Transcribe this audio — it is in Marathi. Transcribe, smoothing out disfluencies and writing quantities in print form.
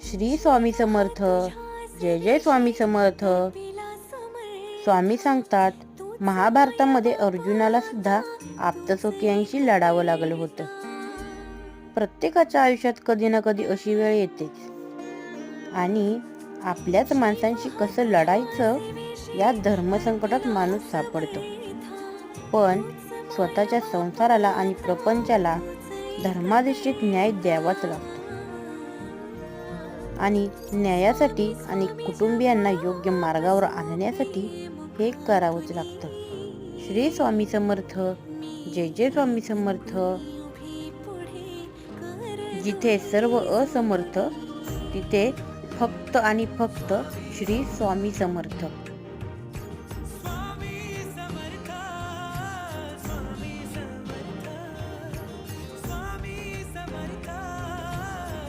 श्री स्वामी समर्थ. जय जय स्वामी समर्थ. स्वामी सांगतात महाभारतामध्ये अर्जुनाला सुद्धा आप्तसखियांशी लढावं लागलं होतं. प्रत्येकाच्या आयुष्यात कधी ना कधी अशी वेळ येतेच आणि आपल्याच माणसांशी कसं लढायचं या धर्मसंकटात माणूस सापडतो. पण स्वतःच्या संसाराला आणि प्रपंचाला धर्माधिष्ठित न्याय द्यावाच लागतो आणि न्यायासाठी आणि कुटुंबियांना योग्य मार्गावर आणण्यासाठी हे करावंच लागतं. श्री स्वामी समर्थ. जय जय स्वामी समर्थ. जिथे सर्व असमर्थ तिथे फक्त आणि फक्त श्री स्वामी समर्थ.